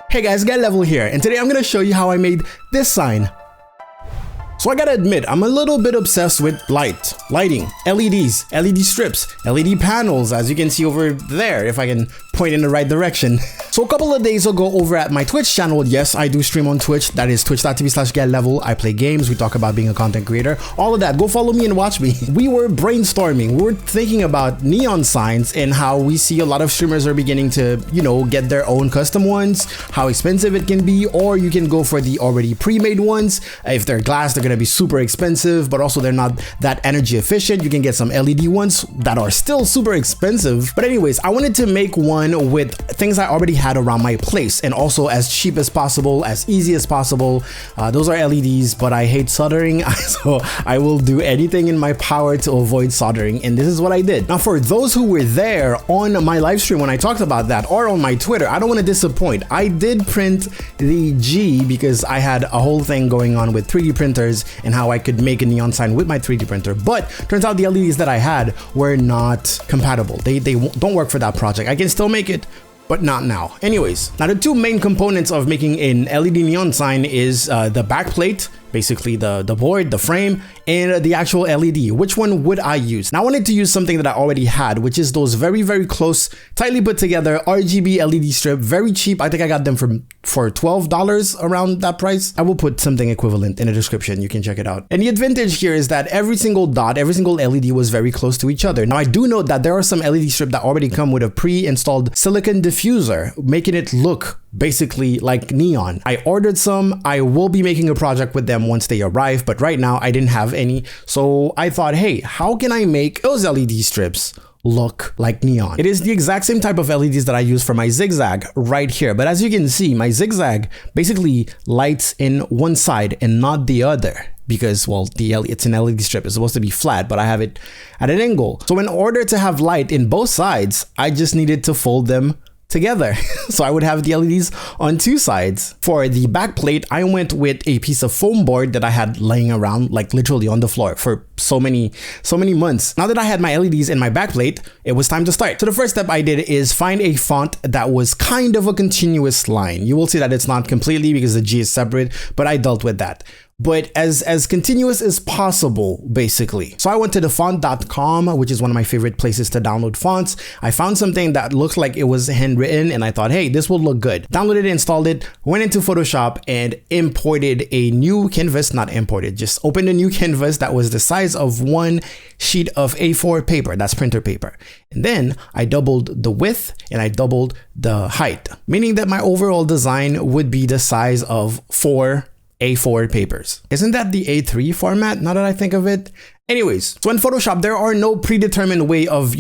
Hey guys, Guy Level here, and today I'm gonna show you how I made this sign. So I gotta admit, I'm a little bit obsessed with lighting, LEDs, LED strips, LED panels, as you can see over there, if I can point in the right direction. So a couple of days ago over at my Twitch channel, yes, I do stream on Twitch, that is twitch.tv/GuyLevel. I play games, we talk about being a content creator, all of that. Go follow me and watch me. We were brainstorming, we were thinking about neon signs and how we see a lot of streamers are beginning to, get their own custom ones, how expensive it can be, or you can go for the already pre-made ones. If they're glass, they're gonna be super expensive, but also they're not that energy efficient. You can get some LED ones that are still super expensive. But anyways, I wanted to make one with things I already had around my place and also as cheap as possible, as easy as possible. Those are LEDs, but I hate soldering, so I will do anything in my power to avoid soldering, and this is what I did. Now for those who were there on my live stream when I talked about that, or on my Twitter, I don't want to disappoint. I did print the G because I had a whole thing going on with 3D printers and how I could make a neon sign with my 3D printer, but turns out the LEDs that I had were not compatible. They don't work for that project. I can still make it, but not now. Anyways, now the two main components of making an LED neon sign is the back plate, basically the board, the frame, and the actual LED. Which one would I use? Now I wanted to use something that I already had, which is those very close, tightly put together RGB LED strip, very cheap. I think I got them for $12, around that price. I will put something equivalent in the description, you can check it out. And the advantage here is that every single dot, every single LED was very close to each other. Now I do note that there are some LED strip that already come with a pre-installed silicon diffuser, making it look basically like neon. I ordered some. I will be making a project with them once they arrive, but right now I didn't have any. So I thought, hey, how can I make those LED strips look like neon? It is the exact same type of LEDs that I use for my zigzag right here. But as you can see, my zigzag basically lights in one side and not the other, because, well, it's an LED strip. It's supposed to be flat, but I have it at an angle. So in order to have light in both sides, I just needed to fold them together. So I would have the LEDs on two sides. For the back plate, I went with a piece of foam board that I had laying around, like literally on the floor for so many months. Now that I had my LEDs in my back plate, it was time to start. So the first step I did is find a font that was kind of a continuous line. You will see that it's not completely because the G is separate, but I dealt with that. But as continuous as possible, basically. So I went to thefont.com, which is one of my favorite places to download fonts. I found something that looked like it was handwritten and I thought, hey, this will look good. Downloaded it, installed it, went into Photoshop and imported a new canvas, not imported, just opened a new canvas that was the size of one sheet of A4 paper, that's printer paper. And then I doubled the width and I doubled the height, meaning that my overall design would be the size of 4 A4 papers. Isn't that the A3 format, now that I think of it? Anyways, so in Photoshop, there are no predetermined way of,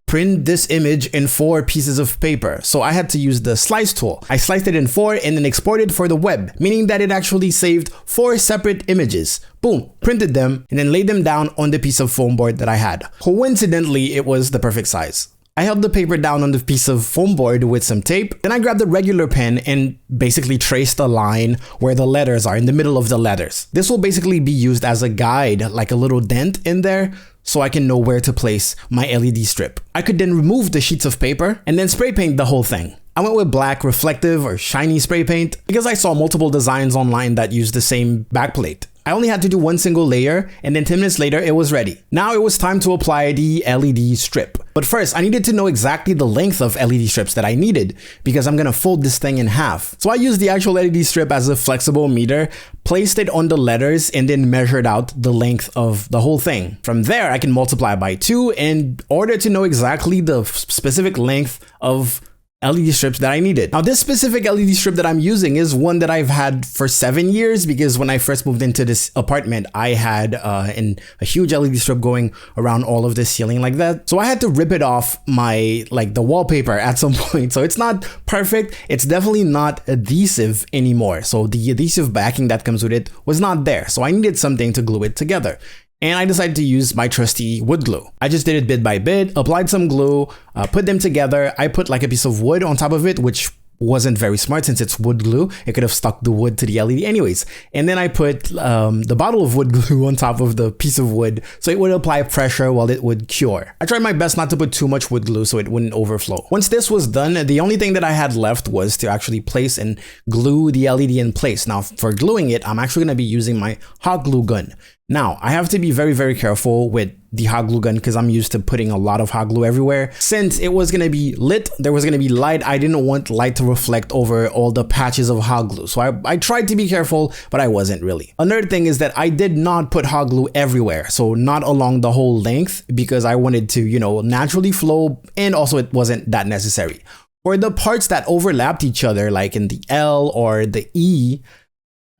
print this image in 4 pieces of paper. So I had to use the slice tool. I sliced it in 4 and then exported for the web, meaning that it actually saved 4 separate images. Boom, printed them and then laid them down on the piece of foam board that I had. Coincidentally, it was the perfect size. I held the paper down on the piece of foam board with some tape. Then I grabbed a regular pen and basically traced a line where the letters are, in the middle of the letters. This will basically be used as a guide, like a little dent in there, so I can know where to place my LED strip. I could then remove the sheets of paper and then spray paint the whole thing. I went with black reflective or shiny spray paint because I saw multiple designs online that used the same backplate. I only had to do one single layer and then 10 minutes later it was ready. Now it was time to apply the LED strip. But first I needed to know exactly the length of LED strips that I needed because I'm gonna fold this thing in half. So I used the actual LED strip as a flexible meter, placed it on the letters and then measured out the length of the whole thing. From there I can multiply by 2 in order to know exactly the specific length of LED strips that I needed. Now this specific LED strip that I'm using is one that I've had for 7 years because when I first moved into this apartment, I had a huge LED strip going around all of the ceiling like that. So I had to rip it off the wallpaper at some point. So it's not perfect. It's definitely not adhesive anymore. So the adhesive backing that comes with it was not there. So I needed something to glue it together. And I decided to use my trusty wood glue. I just did it bit by bit, applied some glue, put them together. I put like a piece of wood on top of it, which wasn't very smart since it's wood glue. It could have stuck the wood to the LED anyways. And then I put the bottle of wood glue on top of the piece of wood so it would apply pressure while it would cure. I tried my best not to put too much wood glue so it wouldn't overflow. Once this was done, the only thing that I had left was to actually place and glue the LED in place. Now for gluing it, I'm actually going to be using my hot glue gun. Now, I have to be very, very careful with the hot glue gun because I'm used to putting a lot of hot glue everywhere. Since it was going to be lit, there was going to be light. I didn't want light to reflect over all the patches of hot glue. So I tried to be careful, but I wasn't really. Another thing is that I did not put hot glue everywhere. So not along the whole length because I wanted to, you know, naturally flow, and also it wasn't that necessary. For the parts that overlapped each other, like in the L or the E,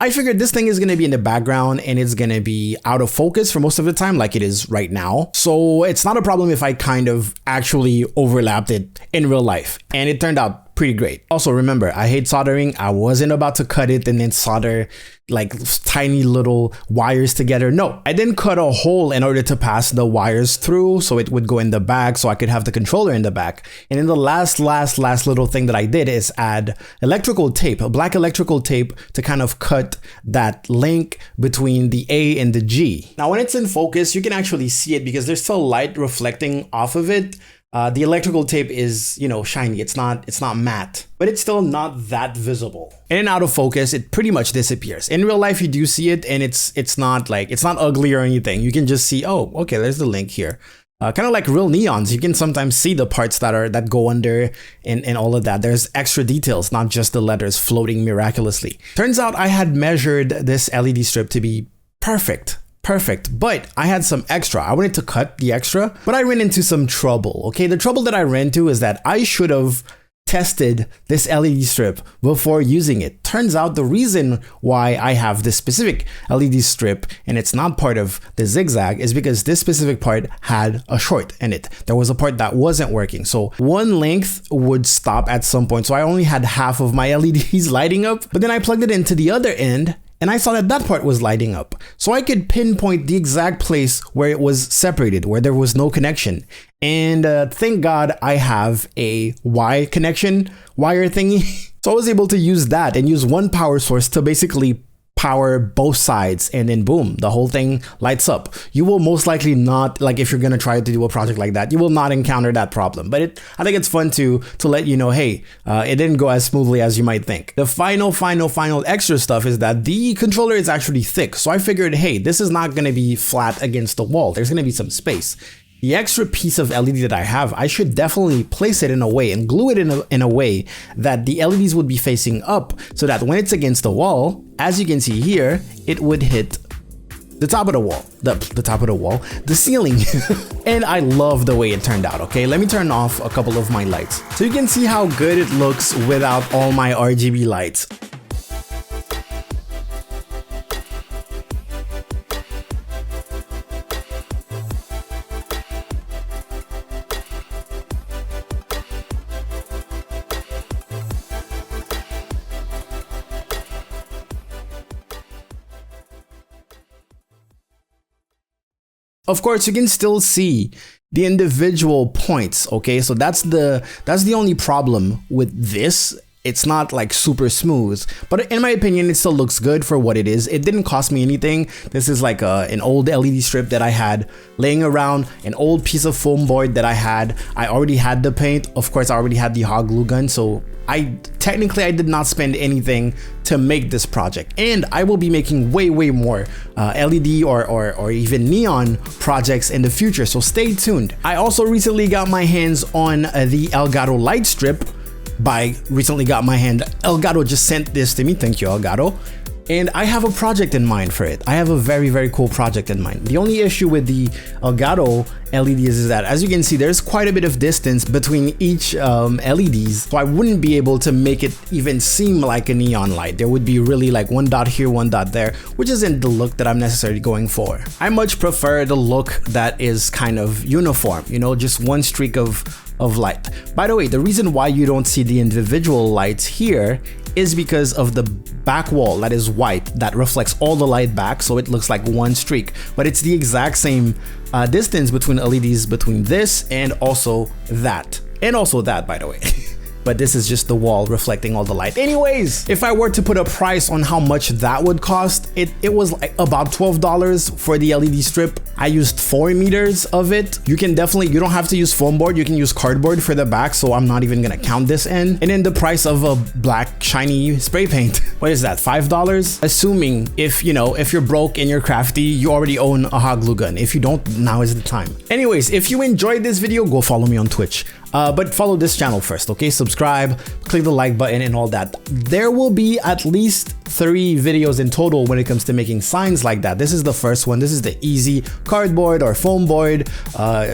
I figured this thing is going to be in the background and it's going to be out of focus for most of the time like it is right now. So it's not a problem if I kind of actually overlapped it in real life. And it turned out pretty great. Also, remember, I hate soldering. I wasn't about to cut it and then solder like tiny little wires together. No, I didn't cut a hole in order to pass the wires through so it would go in the back so I could have the controller in the back. And then the last little thing that I did is add electrical tape, a black electrical tape to kind of cut that link between the A and the G. Now, when it's in focus, you can actually see it because there's still light reflecting off of it. The electrical tape is, you know, shiny. It's not matte, but it's still not that visible. And out of focus, it pretty much disappears. In real life, you do see it, and it's not ugly or anything. You can just see, oh, okay, there's the link here. Kind of like real neons. You can sometimes see the parts that go under and all of that. There's extra details, not just the letters floating miraculously. Turns out I had measured this LED strip to be perfect, but I had some extra. I wanted to cut the extra, but I ran into some trouble. Okay, the trouble that I ran into is that I should have tested this LED strip before using it. Turns out the reason why I have this specific LED strip and it's not part of the zigzag is because this specific part had a short in it. There was a part that wasn't working. So one length would stop at some point. So I only had half of my LEDs lighting up, but then I plugged it into the other end and I saw that that part was lighting up. So I could pinpoint the exact place where it was separated, where there was no connection. And thank God I have a Y connection wire thingy. So I was able to use that and use one power source to basically power both sides, and then boom, the whole thing lights up. You will most likely not, like if you're gonna try to do a project like that, you will not encounter that problem. But I think it's fun to let you know, hey, it didn't go as smoothly as you might think. The final extra stuff is that the controller is actually thick. So I figured, hey, this is not gonna be flat against the wall. There's gonna be some space. The extra piece of LED that I have, I should definitely place it in a way and glue it in a way that the LEDs would be facing up so that when it's against the wall, as you can see here, it would hit the top of the wall, the top of the wall, the ceiling. And I love the way it turned out. Okay, let me turn off a couple of my lights so you can see how good it looks without all my RGB lights. Of course, you can still see the individual points, okay? So that's the only problem with this. It's not like super smooth, but in my opinion, it still looks good for what it is. It didn't cost me anything. This is like an old LED strip that I had laying around, an old piece of foam board that I had. I already had the paint. Of course, I already had the hot glue gun. So I did not spend anything to make this project. And I will be making way more LED or even neon projects in the future. So stay tuned. I also recently got my hands on the Elgato light strip. Elgato just sent this to me. Thank you, Elgato. And I have a project in mind for it. I have a very cool project in mind. The only issue with the Elgato LEDs is that, as you can see, there's quite a bit of distance between each LEDs. So I wouldn't be able to make it even seem like a neon light. There would be really like one dot here, one dot there, which isn't the look that I'm necessarily going for. I much prefer the look that is kind of uniform, you know, just one streak of light. By the way, the reason why you don't see the individual lights here is because of the back wall that is white that reflects all the light back, so it looks like one streak, but it's the exact same distance between LEDs between this and also that, by the way. but this is just the wall reflecting all the light. Anyways, if I were to put a price on how much that would cost, it was like about $12 for the LED strip. I used 4 meters of it. You can definitely, you don't have to use foam board, you can use cardboard for the back, so I'm not even gonna count this in. And then the price of a black shiny spray paint. What is that, $5? Assuming if you're broke and you're crafty, you already own a hot glue gun. If you don't, now is the time. Anyways, if you enjoyed this video, go follow me on Twitch. But follow this channel first, okay? Subscribe, click the like button and all that. There will be at least 3 videos in total when it comes to making signs like that. This is the first one. This is the easy cardboard or foam board,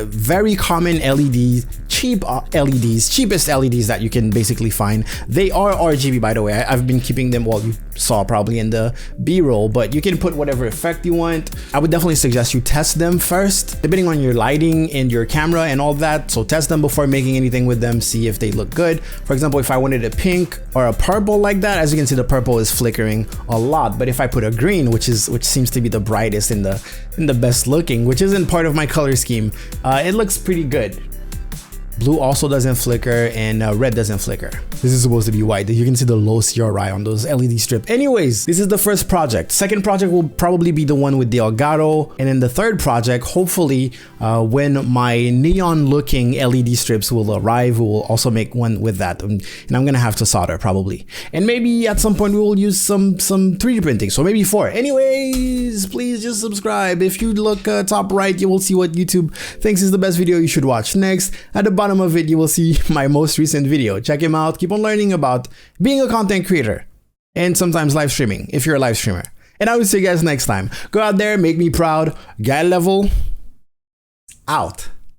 very common LEDs, cheap LEDs, cheapest LEDs that you can basically find. They are RGB, by the way. I've been keeping them, well, you saw probably in the B-roll, but you can put whatever effect you want. I would definitely suggest you test them first, depending on your lighting and your camera and all that. So test them before making anything with them, see if they look good. For example, if I wanted a pink or a purple like that, as you can see, the purple is flickering a lot. But if I put a green, which seems to be the brightest and the best looking, which isn't part of my color scheme, it looks pretty good. Blue also doesn't flicker, and red doesn't flicker. This is supposed to be white. You can see the low CRI on those LED strip. Anyways, this is the first project. Second project will probably be the one with the Elgato. And then the third project, hopefully, when my neon looking LED strips will arrive, we will also make one with that. And I'm gonna have to solder probably. And maybe at some point we will use some 3D printing. So maybe 4. Anyways, please just subscribe. If you look top right, you will see what YouTube thinks is the best video you should watch next. At the bottom of it, you will see my most recent video. Check him out. Keep on learning about being a content creator and sometimes live streaming if you're a live streamer. And I will see you guys next time. Go out there, make me proud. Guy level out.